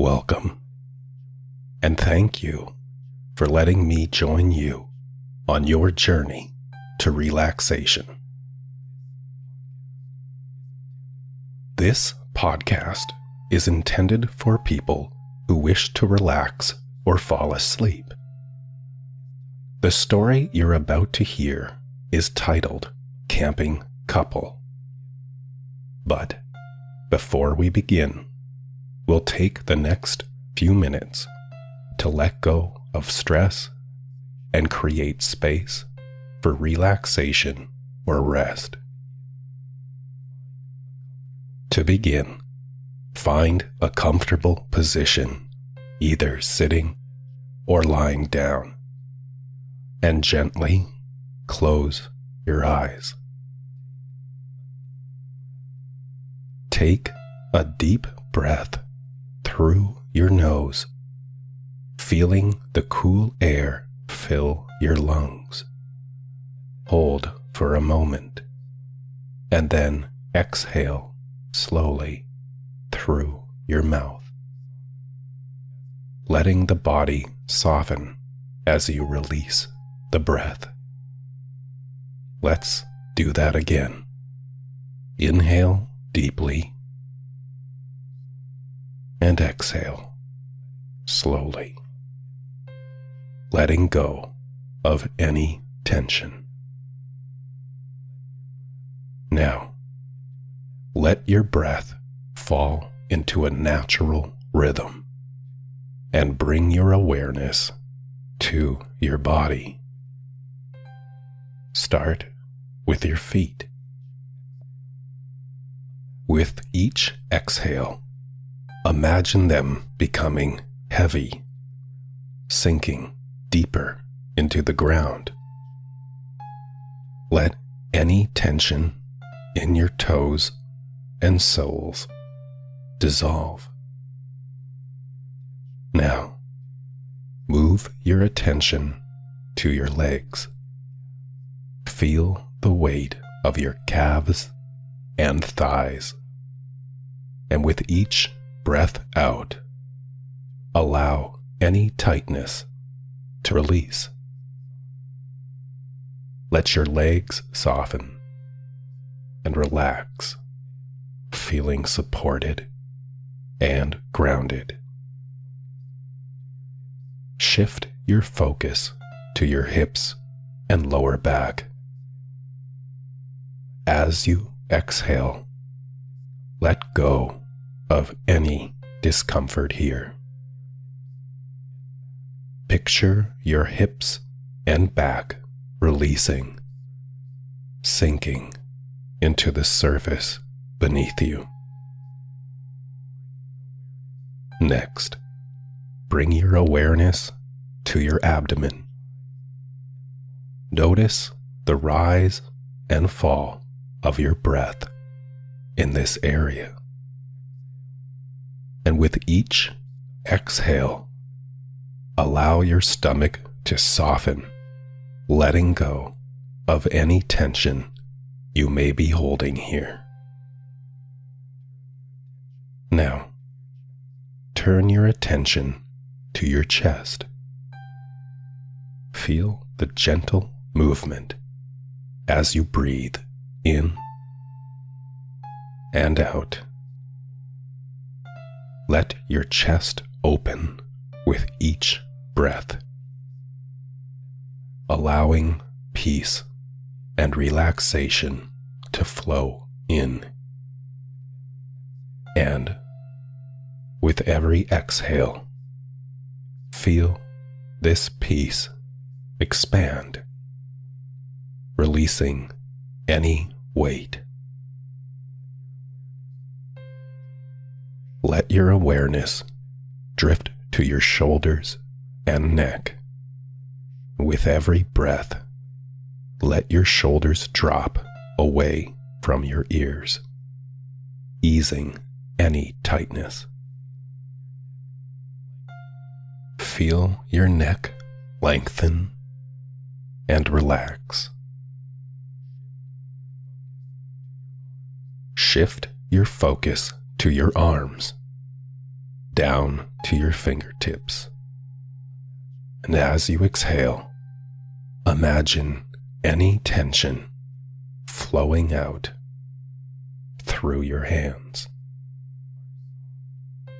welcome, and thank you for letting me join you on your journey to relaxation. This podcast is intended for people who wish to relax or fall asleep. The story you're about to hear is titled Camping Couple. But before we begin, we'll take the next few minutes to let go of stress and create space for relaxation or rest. To begin, find a comfortable position, either sitting or lying down, and gently close your eyes. Take a deep breath through your nose, feeling the cool air fill your lungs. Hold for a moment, and then exhale slowly through your mouth, letting the body soften as you release the breath. Let's do that again. Inhale deeply and exhale slowly, letting go of any tension. Now, let your breath fall into a natural rhythm and bring your awareness to your body. Start with your feet. With each exhale, imagine them becoming heavy, sinking deeper into the ground. Let any tension in your toes and soles dissolve. Now, move your attention to your legs. Feel the weight of your calves and thighs. And with each breath out, allow any tightness to release. Let your legs soften and relax, feeling supported and grounded. Shift your focus to your hips and lower back. As you exhale, let go of any discomfort here. Picture your hips and back releasing, sinking into the surface beneath you. Next, bring your awareness to your abdomen. Notice the rise and fall of your breath in this area. And with each exhale, allow your stomach to soften, letting go of any tension you may be holding here. Now, turn your attention to your chest. Feel the gentle movement as you breathe in and out. Let your chest open with each breath, allowing peace and relaxation to flow in. And with every exhale, feel this peace expand, releasing any weight. Let your awareness drift to your shoulders and neck. With every breath, let your shoulders drop away from your ears, easing any tightness. Feel your neck lengthen and relax. Shift your focus to your arms. down to your fingertips. And as you exhale, imagine any tension flowing out through your hands.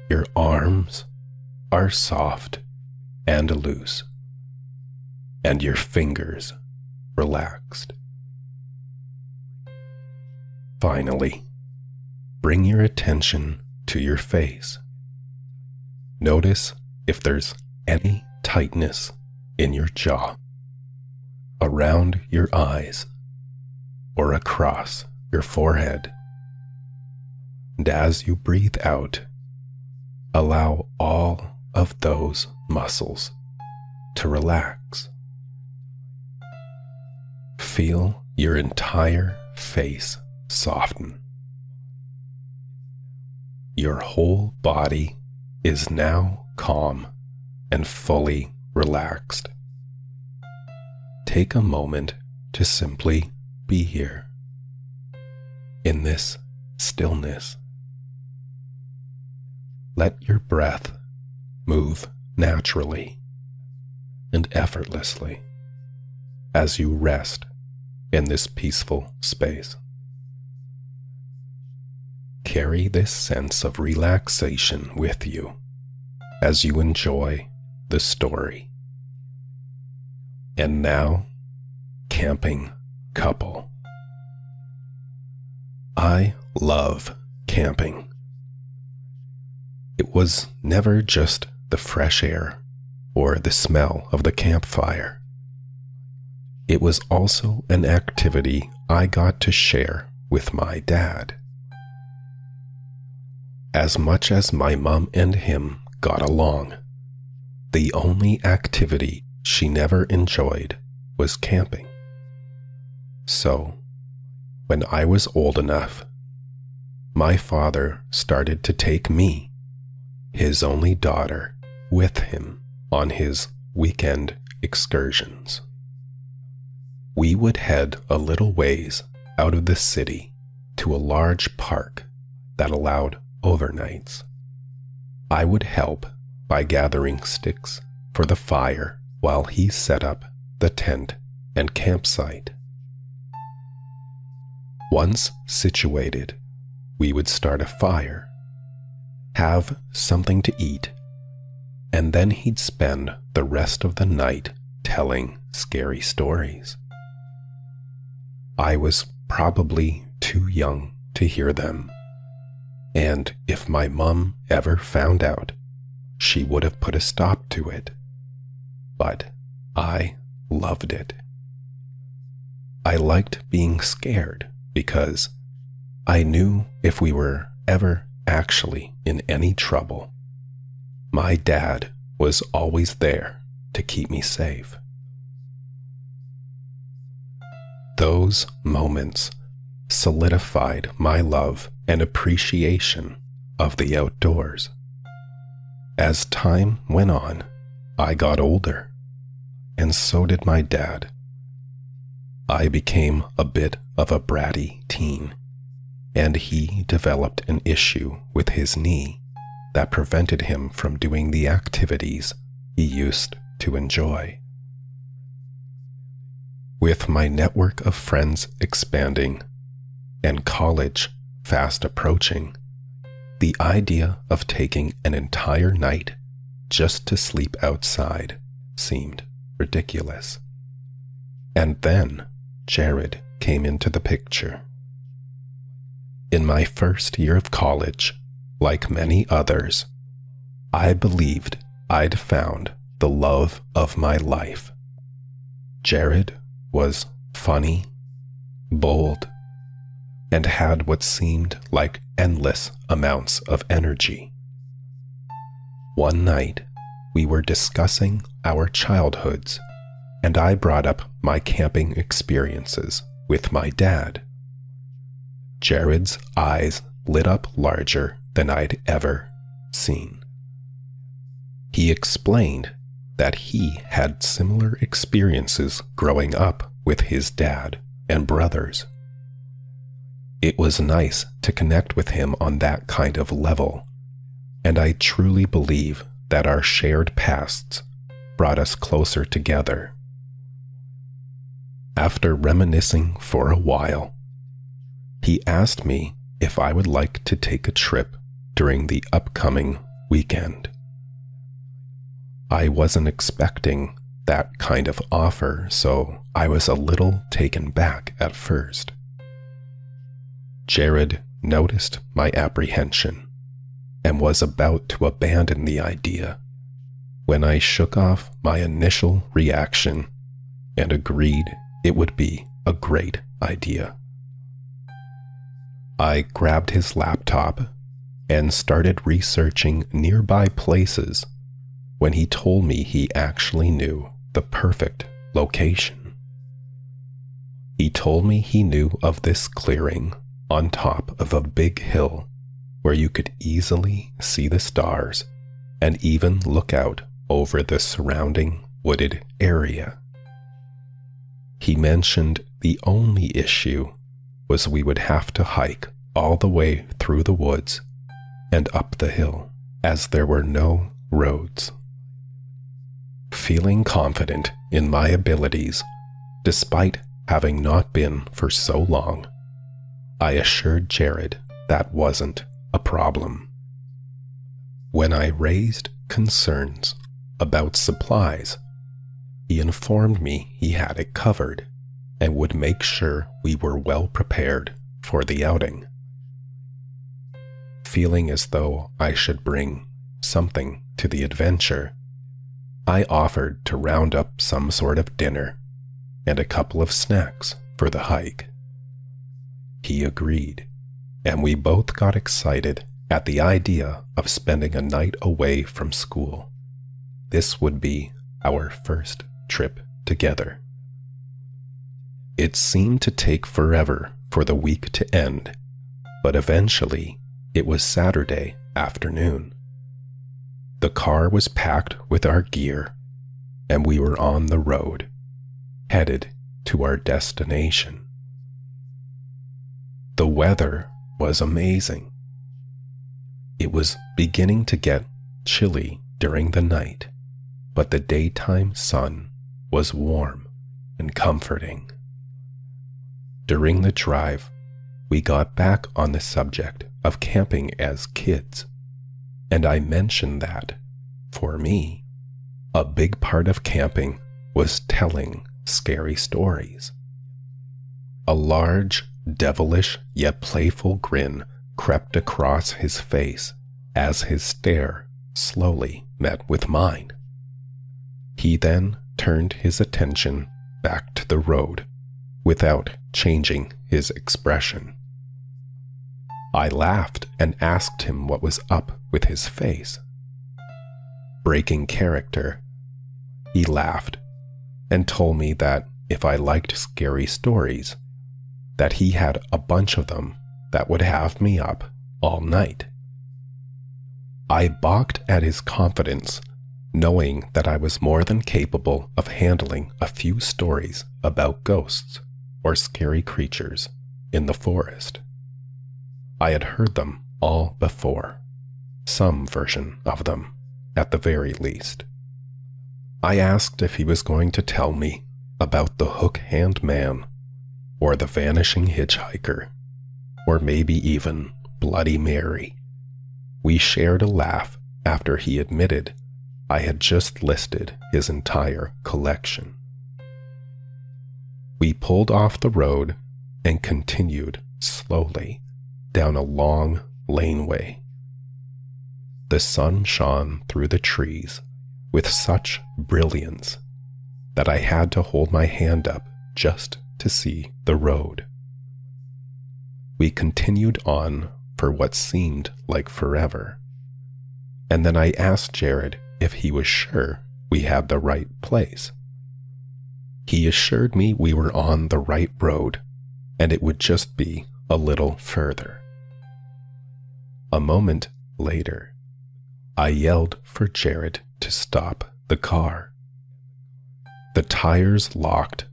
Your arms are soft and loose, and your fingers relaxed. Finally, bring your attention to your face. Notice if there's any tightness in your jaw, around your eyes, or across your forehead. And as you breathe out, allow all of those muscles to relax. Feel your entire face soften. Your whole body is now calm and fully relaxed. Take a moment to simply be here, in this stillness. Let your breath move naturally and effortlessly as you rest in this peaceful space. Carry this sense of relaxation with you as you enjoy the story. And now, camping couple. I love camping. It was never just the fresh air or the smell of the campfire. It was also an activity I got to share with my dad. As much as my mom and him got along, the only activity she never enjoyed was camping. So, when I was old enough, my father started to take me, his only daughter, with him on his weekend excursions. We would head a little ways out of the city to a large park that allowed overnights. I would help by gathering sticks for the fire while he set up the tent and campsite. Once situated, we would start a fire, have something to eat, and then he'd spend the rest of the night telling scary stories. I was probably too young to hear them, and if my mom ever found out, she would have put a stop to it. But I loved it. I liked being scared because I knew if we were ever actually in any trouble, my dad was always there to keep me safe. Those moments solidified my love and appreciation of the outdoors. As time went on, I got older, and so did my dad. I became a bit of a bratty teen, and he developed an issue with his knee that prevented him from doing the activities he used to enjoy. With my network of friends expanding and college fast approaching, the idea of taking an entire night just to sleep outside seemed ridiculous. And then Jared came into the picture. In my first year of college, like many others, I believed I'd found the love of my life. Jared was funny, bold, and had what seemed like endless amounts of energy. One night, we were discussing our childhoods, and I brought up my camping experiences with my dad. Jared's eyes lit up larger than I'd ever seen. He explained that he had similar experiences growing up with his dad and brothers. It was nice to connect with him on that kind of level, and I truly believe that our shared pasts brought us closer together. After reminiscing for a while, he asked me if I would like to take a trip during the upcoming weekend. I wasn't expecting that kind of offer, so I was a little taken back at first. Jared noticed my apprehension and was about to abandon the idea when I shook off my initial reaction and agreed it would be a great idea. I grabbed his laptop and started researching nearby places when he told me he actually knew the perfect location. He told me he knew of this clearing on top of a big hill where you could easily see the stars and even look out over the surrounding wooded area. He mentioned the only issue was we would have to hike all the way through the woods and up the hill, as there were no roads. Feeling confident in my abilities, despite having not been for so long, I assured Jared that wasn't a problem. When I raised concerns about supplies, he informed me he had it covered and would make sure we were well prepared for the outing. Feeling as though I should bring something to the adventure, I offered to round up some sort of dinner and a couple of snacks for the hike. He agreed, and we both got excited at the idea of spending a night away from school. This would be our first trip together. It seemed to take forever for the week to end, but eventually it was Saturday afternoon. The car was packed with our gear, and we were on the road, headed to our destination. The weather was amazing. It was beginning to get chilly during the night, but the daytime sun was warm and comforting. During the drive, we got back on the subject of camping as kids, and I mentioned that, for me, a big part of camping was telling scary stories. A large, devilish yet playful grin crept across his face as his stare slowly met with mine. He then turned his attention back to the road without changing his expression. I laughed and asked him what was up with his face. Breaking character, he laughed and told me that if I liked scary stories, that he had a bunch of them that would have me up all night. I balked at his confidence, knowing that I was more than capable of handling a few stories about ghosts or scary creatures in the forest. I had heard them all before, some version of them, at the very least. I asked if he was going to tell me about the hook-hand man, or the vanishing hitchhiker, or maybe even Bloody Mary. We shared a laugh after he admitted I had just listed his entire collection. We pulled off the road and continued slowly down a long laneway. The sun shone through the trees with such brilliance that I had to hold my hand up just to see the road. We continued on for what seemed like forever, and then I asked Jared if he was sure we had the right place. He assured me we were on the right road, and it would just be a little further. A moment later, I yelled for Jared to stop the car. The tires locked,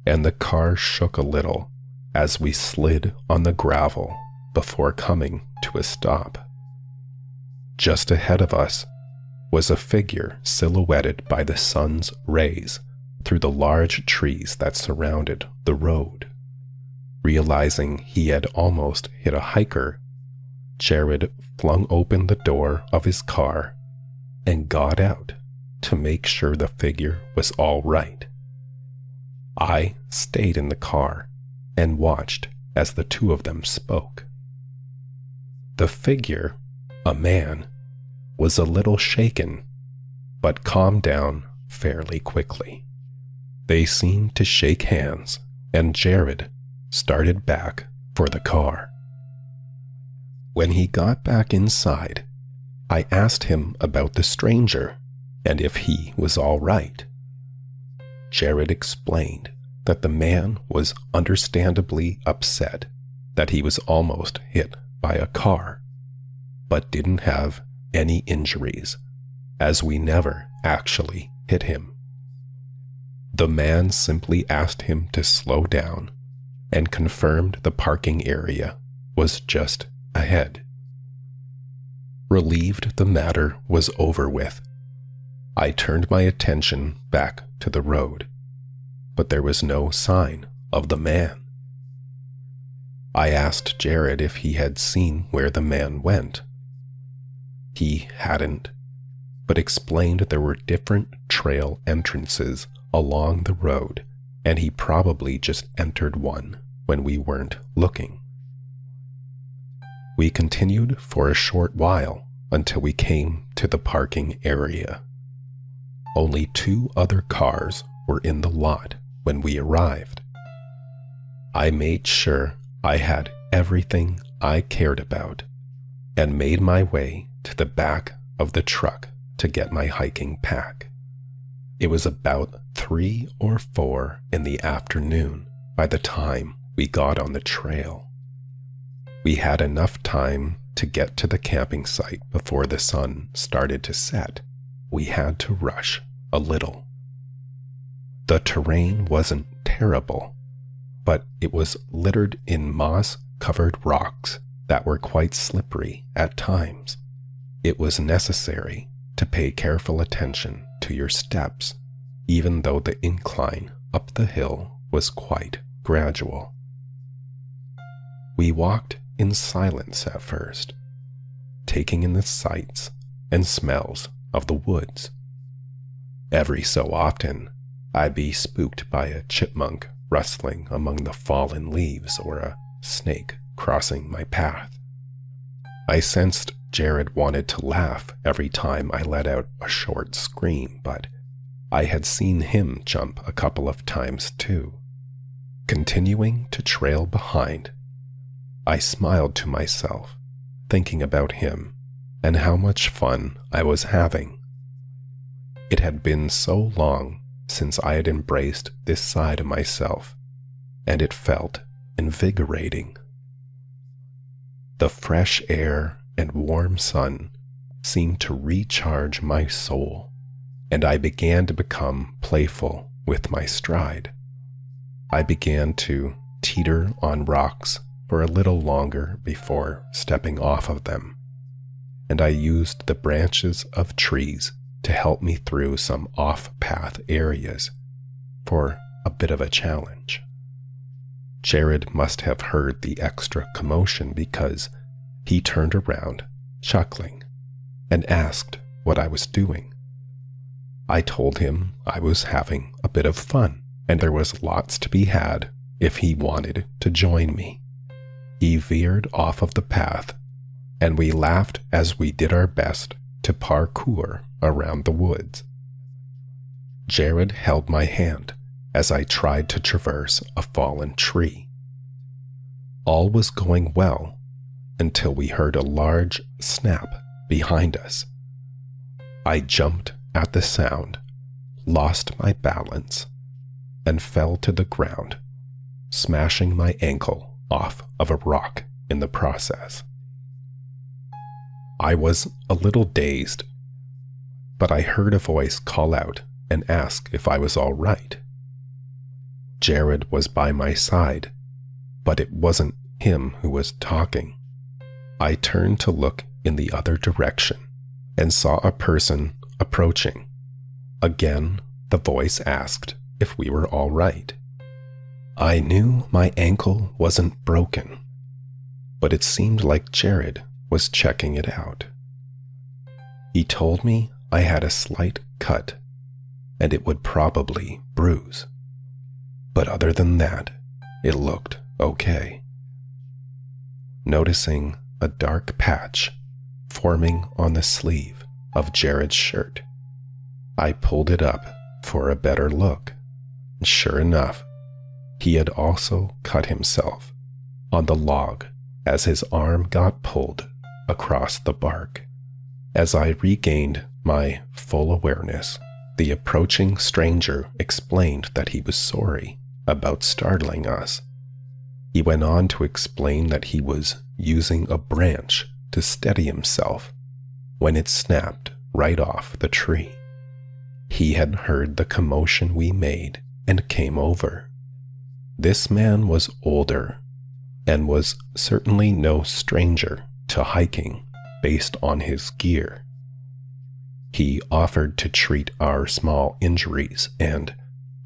and the car shook a little as we slid on the gravel before coming to a stop. Just ahead of us was a figure silhouetted by the sun's rays through the large trees that surrounded the road. Realizing he had almost hit a hiker, Jared flung open the door of his car and got out to make sure the figure was all right. I stayed in the car and watched as the two of them spoke. The figure, a man, was a little shaken, but calmed down fairly quickly. They seemed to shake hands, and Jared started back for the car. When he got back inside, I asked him about the stranger and if he was all right. Jared explained that the man was understandably upset that he was almost hit by a car, but didn't have any injuries, as we never actually hit him. The man simply asked him to slow down and confirmed the parking area was just ahead. Relieved the matter was over with, I turned my attention back to the road, but there was no sign of the man. I asked Jared if he had seen where the man went. He hadn't, but explained there were different trail entrances along the road, and he probably just entered one when we weren't looking. We continued for a short while until we came to the parking area. Only 2 other cars were in the lot when we arrived. I made sure I had everything I cared about and made my way to the back of the truck to get my hiking pack. It was about 3 or 4 in the afternoon by the time we got on the trail. We had enough time to get to the camping site before the sun started to set. We had to rush a little. The terrain wasn't terrible, but it was littered in moss-covered rocks that were quite slippery at times. It was necessary to pay careful attention to your steps, even though the incline up the hill was quite gradual. We walked in silence at first, taking in the sights and smells of the woods. Every so often, I'd be spooked by a chipmunk rustling among the fallen leaves or a snake crossing my path. I sensed Jared wanted to laugh every time I let out a short scream, but I had seen him jump a couple of times too. Continuing to trail behind, I smiled to myself, thinking about him and how much fun I was having. It had been so long since I had embraced this side of myself, and it felt invigorating. The fresh air and warm sun seemed to recharge my soul, and I began to become playful with my stride. I began to teeter on rocks for a little longer before stepping off of them, and I used the branches of trees to help me through some off-path areas for a bit of a challenge. Jared must have heard the extra commotion because he turned around, chuckling, and asked what I was doing. I told him I was having a bit of fun, and there was lots to be had if he wanted to join me. He veered off of the path, and we laughed as we did our best to parkour around the woods. Jared held my hand as I tried to traverse a fallen tree. All was going well until we heard a large snap behind us. I jumped at the sound, lost my balance, and fell to the ground, smashing my ankle off of a rock in the process. I was a little dazed, but I heard a voice call out and ask if I was all right. Jared was by my side, but it wasn't him who was talking. I turned to look in the other direction and saw a person approaching. Again, the voice asked if we were all right. I knew my ankle wasn't broken, but it seemed like Jared was checking it out. He told me I had a slight cut, and it would probably bruise. But other than that, it looked okay. Noticing a dark patch forming on the sleeve of Jared's shirt, I pulled it up for a better look. Sure enough, he had also cut himself on the log as his arm got pulled across the bark. As I regained my full awareness, the approaching stranger explained that he was sorry about startling us. He went on to explain that he was using a branch to steady himself when it snapped right off the tree. He had heard the commotion we made and came over. This man was older and was certainly no stranger to hiking based on his gear. He offered to treat our small injuries, and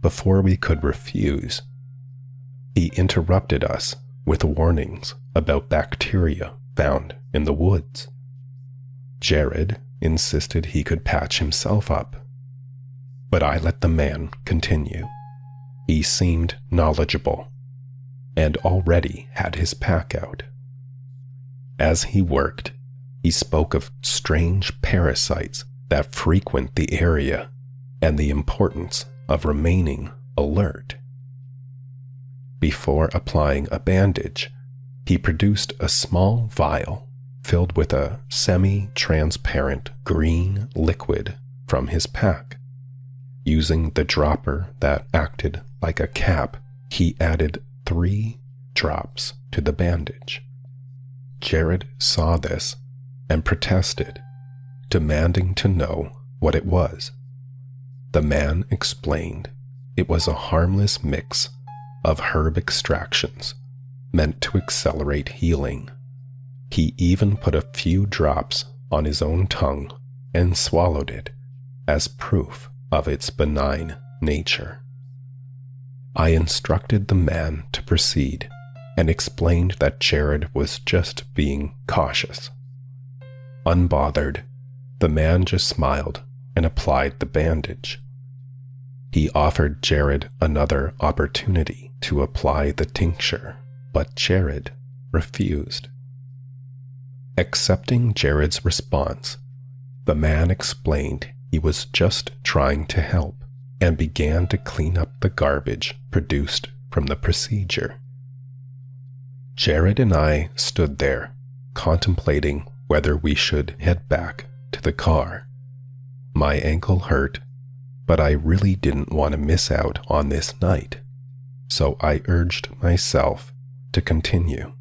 before we could refuse, he interrupted us with warnings about bacteria found in the woods. Jared insisted he could patch himself up, but I let the man continue. He seemed knowledgeable and already had his pack out. As he worked, he spoke of strange parasites that frequent the area and the importance of remaining alert. Before applying a bandage, he produced a small vial filled with a semi-transparent green liquid from his pack. Using the dropper that acted like a cap, he added 3 drops to the bandage. Jared saw this and protested, demanding to know what it was. The man explained it was a harmless mix of herb extractions meant to accelerate healing. He even put a few drops on his own tongue and swallowed it as proof of its benign nature. I instructed the man to proceed and explained that Jared was just being cautious. Unbothered, the man just smiled and applied the bandage. He offered Jared another opportunity to apply the tincture, but Jared refused. Accepting Jared's response, the man explained he was just trying to help and began to clean up the garbage produced from the procedure. Jared and I stood there, contemplating whether we should head back to the car. My ankle hurt, but I really didn't want to miss out on this night, so I urged myself to continue.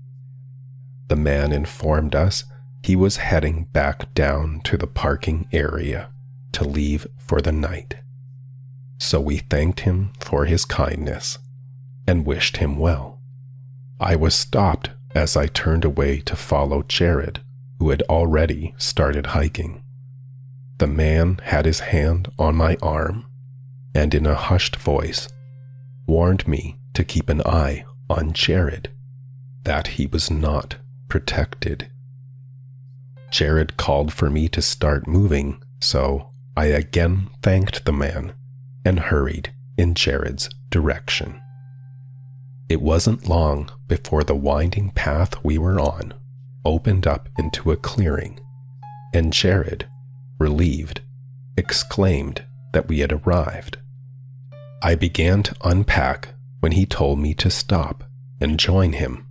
The man informed us he was heading back down to the parking area to leave for the night, so we thanked him for his kindness and wished him well. I was stopped as I turned away to follow Jared, who had already started hiking. The man had his hand on my arm and in a hushed voice warned me to keep an eye on Jared, that he was not protected. Jared called for me to start moving, so I again thanked the man and hurried in Jared's direction. It wasn't long before the winding path we were on opened up into a clearing, and Jared, relieved, exclaimed that we had arrived. I began to unpack when he told me to stop and join him.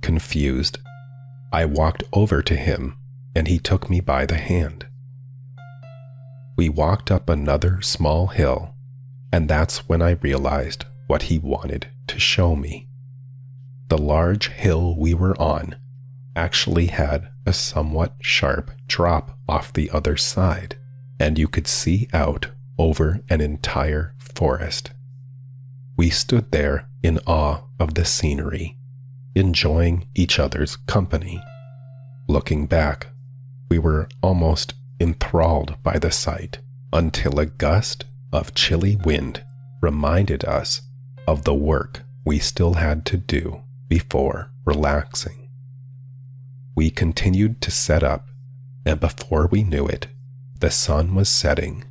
Confused, I walked over to him and he took me by the hand. We walked up another small hill, and that's when I realized what he wanted to show me. The large hill we were on actually had a somewhat sharp drop off the other side, and you could see out over an entire forest. We stood there in awe of the scenery, enjoying each other's company. Looking back, we were almost enthralled by the sight until a gust of chilly wind reminded us of the work we still had to do before relaxing. We continued to set up, and before we knew it, the sun was setting,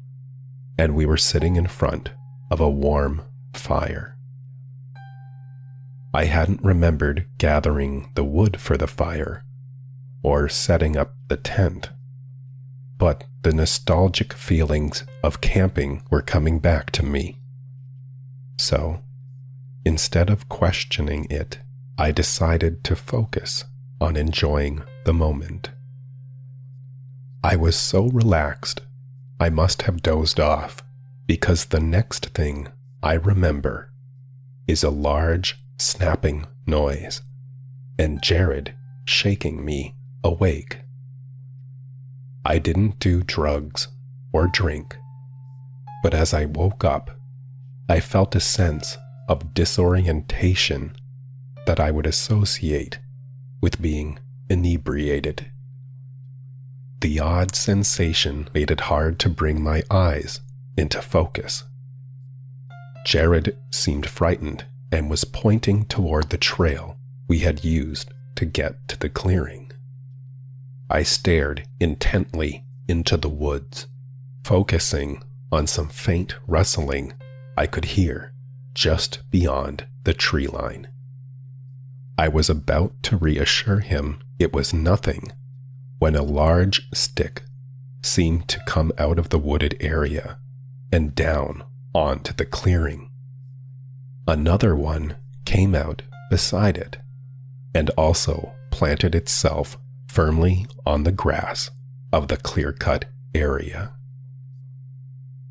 and we were sitting in front of a warm fire. I hadn't remembered gathering the wood for the fire or setting up the tent, but the nostalgic feelings of camping were coming back to me. So, instead of questioning it, I decided to focus on enjoying the moment. I was so relaxed, I must have dozed off, because the next thing I remember is a large snapping noise and Jared shaking me awake. I didn't do drugs or drink, but as I woke up, I felt a sense of disorientation that I would associate with being inebriated. The odd sensation made it hard to bring my eyes into focus. Jared seemed frightened and was pointing toward the trail we had used to get to the clearing. I stared intently into the woods, focusing on some faint rustling I could hear just beyond the tree line. I was about to reassure him it was nothing when a large stick seemed to come out of the wooded area and down onto the clearing. Another one came out beside it and also planted itself firmly on the grass of the clear-cut area.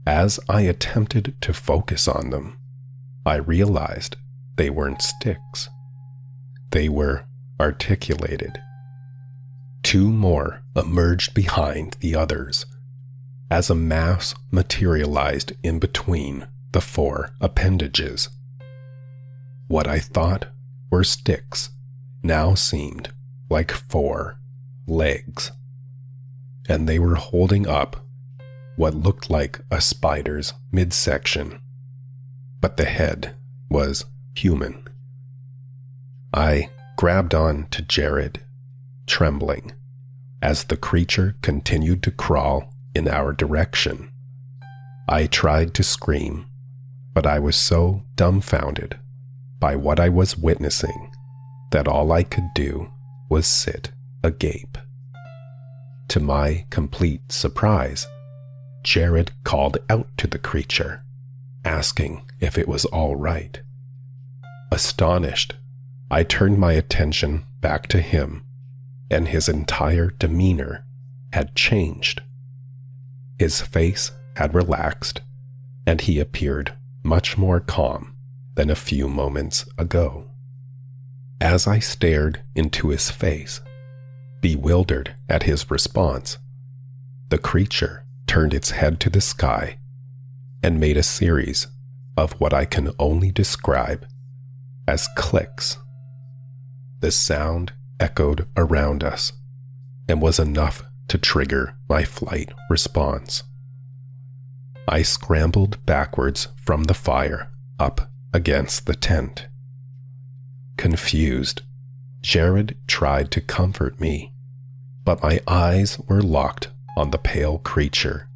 As I attempted to focus on them, I realized they weren't sticks. They were articulated. Two more emerged behind the others, as a mass materialized in between the four appendages. What I thought were sticks now seemed like four legs, and they were holding up what looked like a spider's midsection, but the head was human. I grabbed on to Jared, trembling, as the creature continued to crawl in our direction. I tried to scream, but I was so dumbfounded by what I was witnessing that all I could do was sit agape. To my complete surprise, Jared called out to the creature, asking if it was all right. Astonished, I turned my attention back to him, and his entire demeanor had changed. His face had relaxed, and he appeared much more calm than a few moments ago. As I stared into his face, bewildered at his response, the creature turned its head to the sky and made a series of what I can only describe as clicks. The sound echoed around us and was enough to trigger my flight response. I scrambled backwards from the fire up against the tent. Confused, Jared tried to comfort me, but my eyes were locked on the pale creature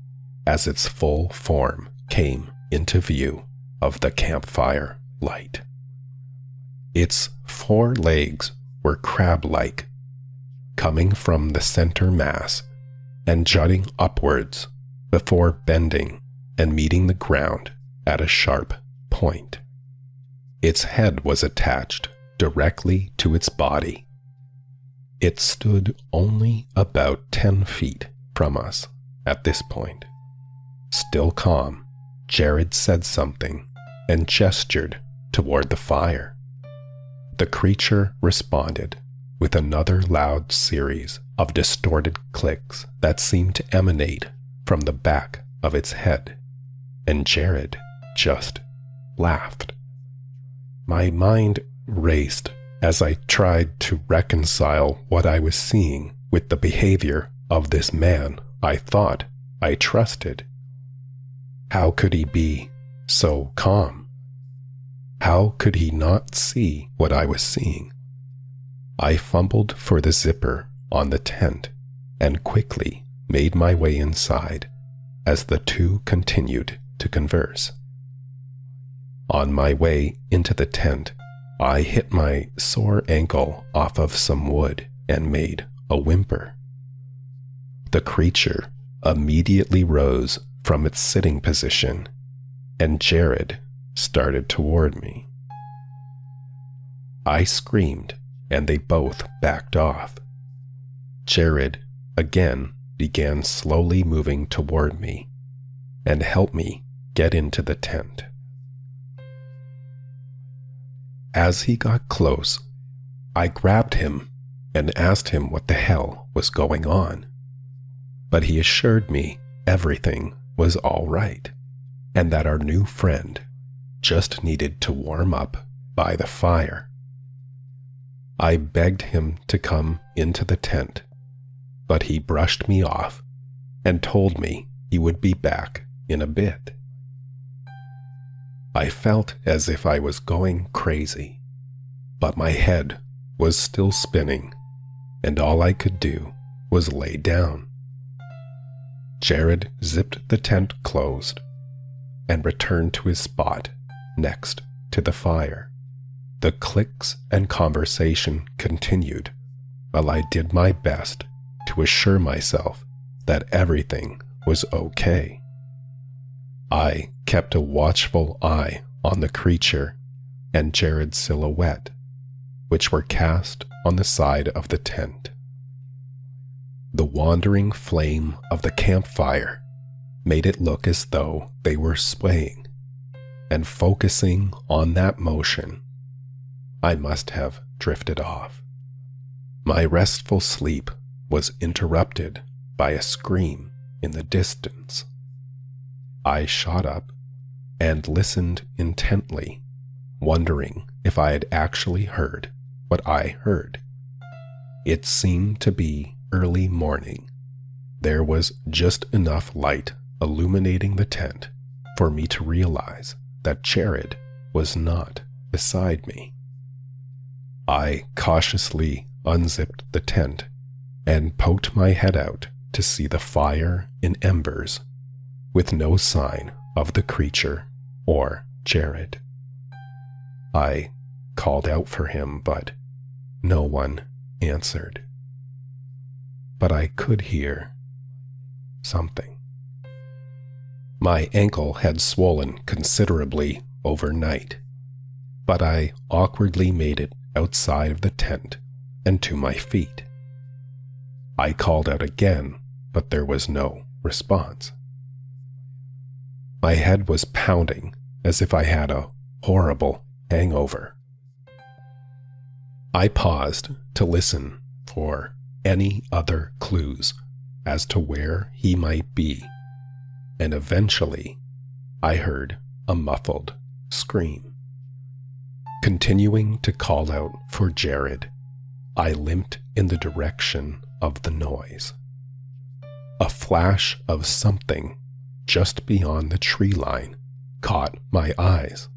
as its full form came into view of the campfire light. Its four legs were crab-like, coming from the center mass and jutting upwards before bending and meeting the ground at a sharp point. Its head was attached directly to its body. It stood only about 10 feet from us at this point. Still calm, Jared said something and gestured toward the fire. The creature responded with another loud series of distorted clicks that seemed to emanate from the back of its head, and Jared just laughed. My mind raced as I tried to reconcile what I was seeing with the behavior of this man I thought I trusted. How could he be so calm? How could he not see what I was seeing? I fumbled for the zipper on the tent and quickly made my way inside as the two continued to converse. On my way into the tent, I hit my sore ankle off of some wood and made a whimper. The creature immediately rose from its sitting position, and Jared started toward me. I screamed, and they both backed off. Jared again began slowly moving toward me and helped me get into the tent. As he got close, I grabbed him and asked him what the hell was going on, but he assured me everything was all right and that our new friend just needed to warm up by the fire. I begged him to come into the tent, but he brushed me off and told me he would be back in a bit. I felt as if I was going crazy, but my head was still spinning, and all I could do was lay down. Jared zipped the tent closed and returned to his spot next to the fire. The clicks and conversation continued while I did my best to assure myself that everything was okay. I kept a watchful eye on the creature and Jared's silhouette, which were cast on the side of the tent. The wandering flame of the campfire made it look as though they were swaying, and focusing on that motion, I must have drifted off. My restful sleep was interrupted by a scream in the distance. I shot up and listened intently, wondering if I had actually heard what I heard. It seemed to be early morning. There was just enough light illuminating the tent for me to realize that Jared was not beside me. I cautiously unzipped the tent and poked my head out to see the fire in embers, with no sign of the creature or Jared. I called out for him, but no one answered. But I could hear something. My ankle had swollen considerably overnight, but I awkwardly made it outside of the tent and to my feet. I called out again, but there was no response. My head was pounding as if I had a horrible hangover. I paused to listen for any other clues as to where he might be, and eventually I heard a muffled scream. Continuing to call out for Jared, I limped in the direction of the noise. A flash of something just beyond the tree line caught my eyes,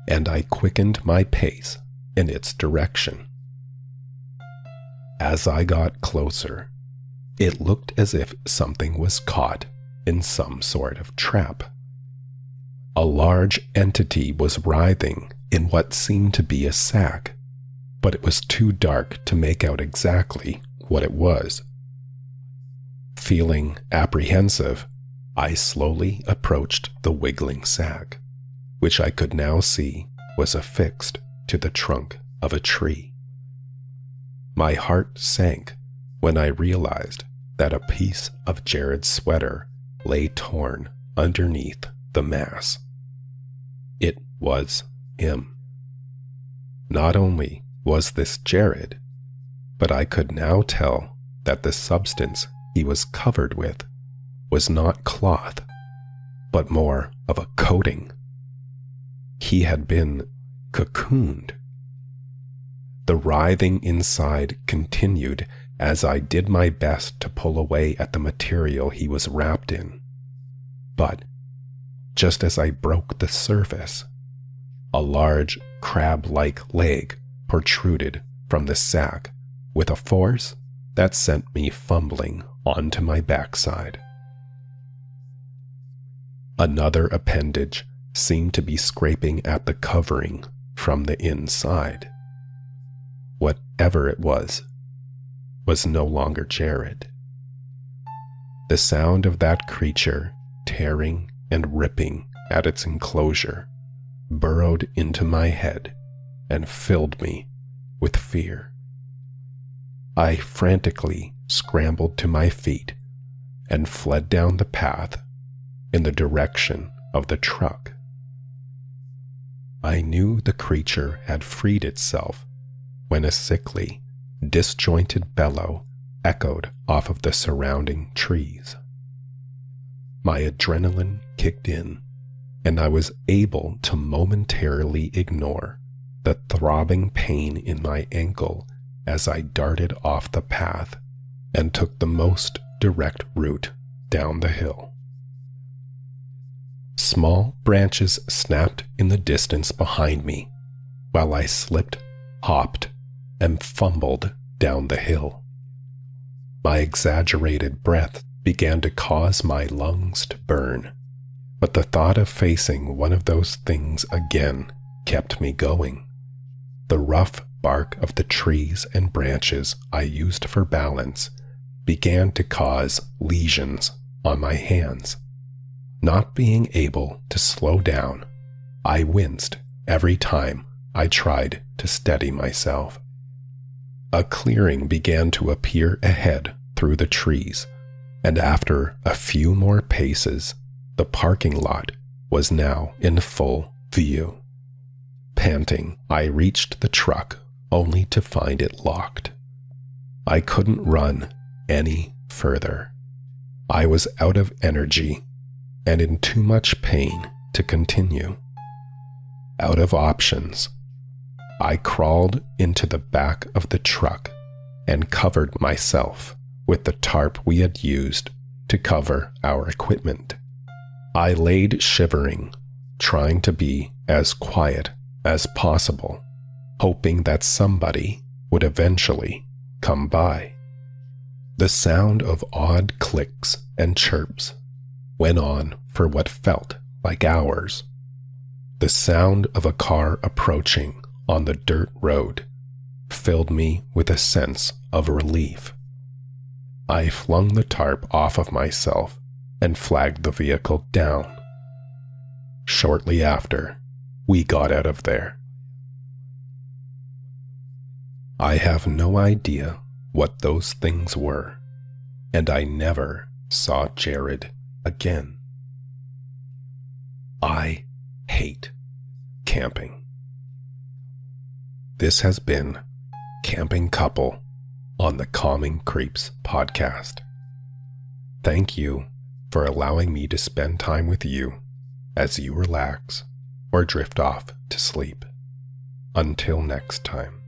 and I quickened my pace in its direction. As I got closer, it looked as if something was caught in some sort of trap. A large entity was writhing in what seemed to be a sack, but it was too dark to make out exactly what it was. Feeling apprehensive, I slowly approached the wiggling sack, which I could now see was affixed to the trunk of a tree. My heart sank when I realized that a piece of Jared's sweater lay torn underneath the mass. It was him. Not only was this Jared, but I could now tell that the substance he was covered with was not cloth, but more of a coating. He had been cocooned. The writhing inside continued as I did my best to pull away at the material he was wrapped in. But just as I broke the surface, a large crab-like leg protruded from the sack with a force that sent me fumbling onto my backside. Another appendage seemed to be scraping at the covering from the inside. Whatever it was no longer Jared. The sound of that creature tearing and ripping at its enclosure burrowed into my head and filled me with fear. I frantically scrambled to my feet and fled down the path in the direction of the truck. I knew the creature had freed itself when a sickly, disjointed bellow echoed off of the surrounding trees. My adrenaline kicked in, and I was able to momentarily ignore the throbbing pain in my ankle as I darted off the path and took the most direct route down the hill. Small branches snapped in the distance behind me while I slipped, hopped, and fumbled down the hill. My exaggerated breath began to cause my lungs to burn, but the thought of facing one of those things again kept me going. The rough bark of the trees and branches I used for balance began to cause lesions on my hands. Not being able to slow down, I winced every time I tried to steady myself. A clearing began to appear ahead through the trees, and after a few more paces, the parking lot was now in full view. Panting, I reached the truck only to find it locked. I couldn't run any further. I was out of energy and in too much pain to continue. Out of options, I crawled into the back of the truck and covered myself with the tarp we had used to cover our equipment. I laid shivering, trying to be as quiet as possible, hoping that somebody would eventually come by. The sound of odd clicks and chirps went on for what felt like hours. The sound of a car approaching on the dirt road filled me with a sense of relief. I flung the tarp off of myself and flagged the vehicle down. Shortly after, we got out of there. I have no idea what those things were, and I never saw Jared again. I hate camping. This has been Camping Couple on the Calming Creeps podcast. Thank you for allowing me to spend time with you as you relax or drift off to sleep. Until next time.